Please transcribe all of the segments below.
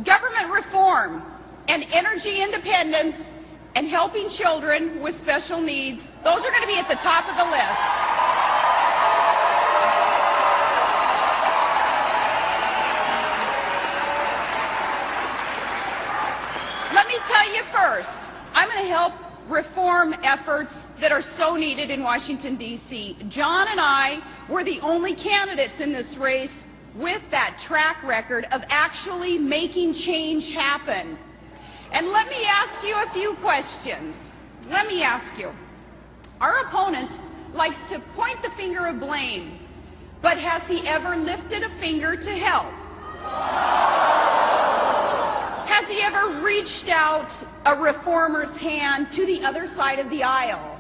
government reform and energy independence and helping children with special needs, those are going to be at the top of the list. Let me tell you first, I'm going to help reform efforts that are so needed in Washington, D.C. John and I were the only candidates in this race with that track record of actually making change happen. And let me ask you a few questions. Let me ask you. Our opponent likes to point the finger of blame, but has he ever lifted a finger to help? Has he ever reached out a reformer's hand to the other side of the aisle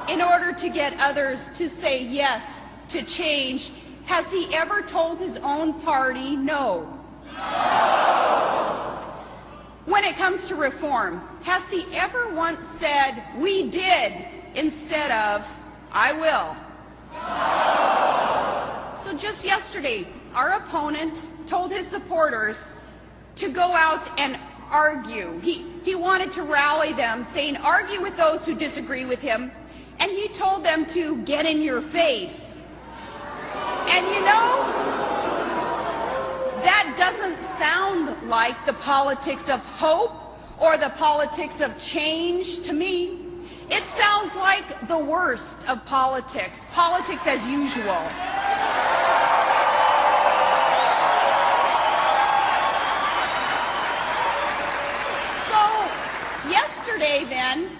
in order to get others to say yes to change? Has he ever told his own party no? When it comes to reform, has he ever once said, "We did," instead of, "I will"? So just yesterday, our opponent told his supporters to go out and argue. He wanted to rally them, saying, argue with those who disagree with him, and he told them to get in your face. And you know, that doesn't sound like the politics of hope or the politics of change to me. It sounds like the worst of politics, politics as usual. Yesterday, then,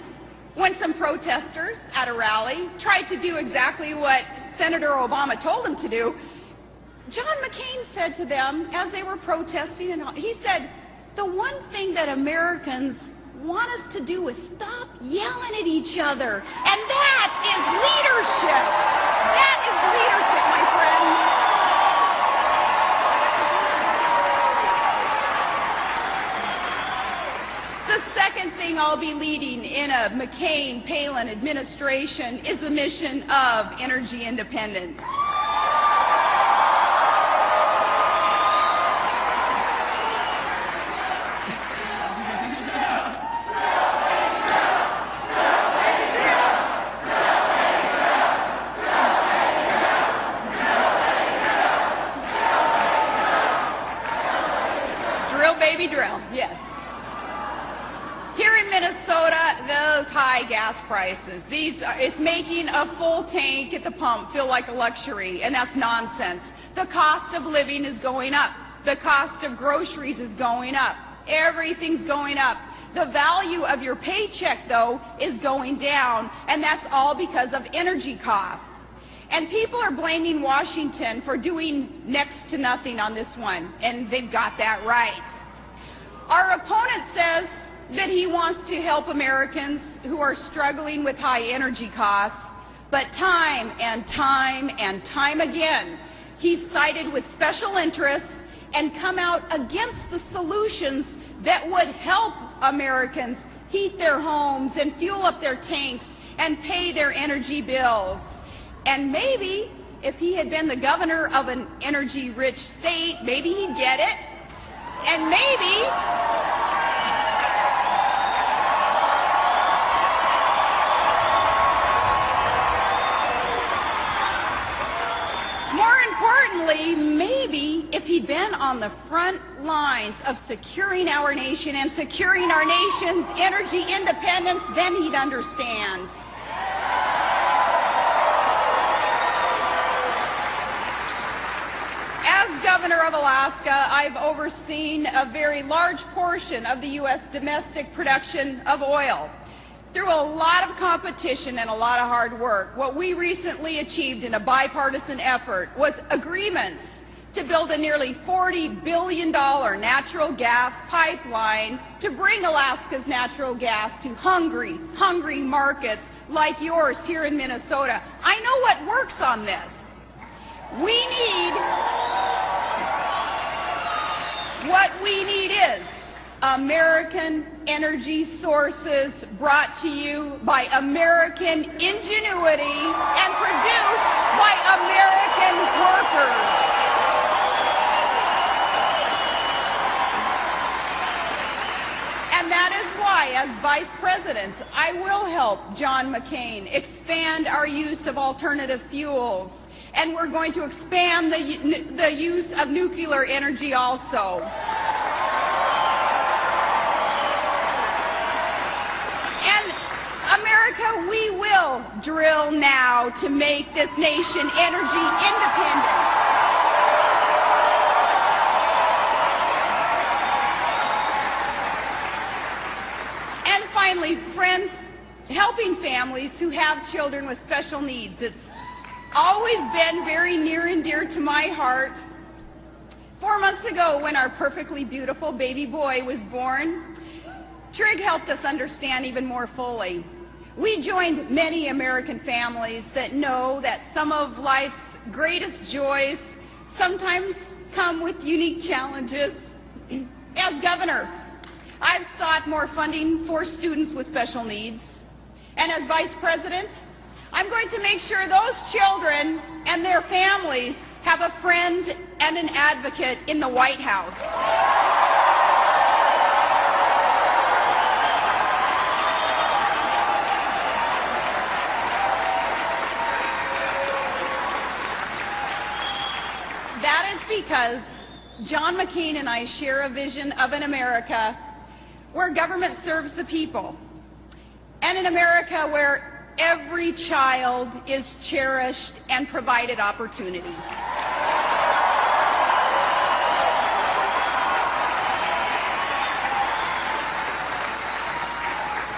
when some protesters at a rally tried to do exactly what Senator Obama told them to do, John McCain said to them as they were protesting, and he said, "The one thing that Americans want us to do is stop yelling at each other." And that is leadership. That is leadership, my friends. The second thing I'll be leading in a McCain-Palin administration is the mission of energy independence. Drill, baby, drill. Yes. Here in Minnesota, those high gas prices, it's making a full tank at the pump feel like a luxury, and that's nonsense. The cost of living is going up. The cost of groceries is going up. Everything's going up. The value of your paycheck, though, is going down, and that's all because of energy costs. And people are blaming Washington for doing next to nothing on this one, and they've got that right. Our opponent says that he wants to help Americans who are struggling with high energy costs, but time and time and time again, he's sided with special interests and come out against the solutions that would help Americans heat their homes and fuel up their tanks and pay their energy bills. And maybe if he had been the governor of an energy-rich state, maybe he'd get it. And maybe maybe if he'd been on the front lines of securing our nation and securing our nation's energy independence, then he'd understand. As governor of Alaska, I've overseen a very large portion of the U.S. domestic production of oil. Through a lot of competition and a lot of hard work, what we recently achieved in a bipartisan effort was agreements to build a nearly $40 billion natural gas pipeline to bring Alaska's natural gas to hungry markets like yours here in Minnesota. I know what works on this. What we need is American energy sources brought to you by American ingenuity and produced by American workers. I, as Vice President, I will help John McCain expand our use of alternative fuels, and we're going to expand the use of nuclear energy also. And America, we will drill now to make this nation energy independent. Finally, friends, helping families who have children with special needs, it's always been very near and dear to my heart. 4 months ago, when our perfectly beautiful baby boy was born, Trig helped us understand even more fully. We joined many American families that know that some of life's greatest joys sometimes come with unique challenges. As governor, I've sought more funding for students with special needs. And as Vice President, I'm going to make sure those children and their families have a friend and an advocate in the White House. That is because John McCain and I share a vision of an America where government serves the people, and an America where every child is cherished and provided opportunity.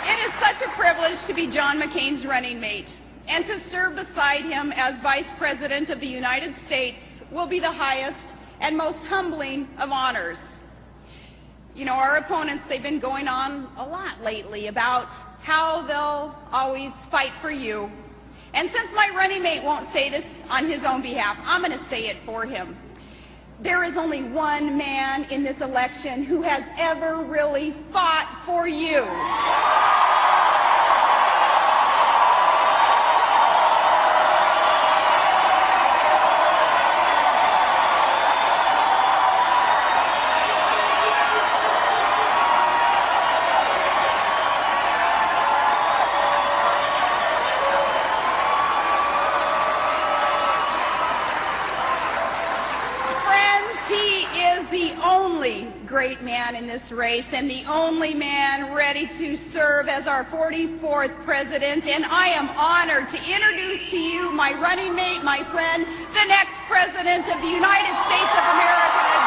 It is such a privilege to be John McCain's running mate, and to serve beside him as Vice President of the United States will be the highest and most humbling of honors. You know, our opponents, they've been going on a lot lately about how they'll always fight for you. And since my running mate won't say this on his own behalf, I'm going to say it for him. There is only one man in this election who has ever really fought for you. The only great man in this race and the only man ready to serve as our 44th president, and I am honored to introduce to you my running mate, my friend, the next president of the United States of America,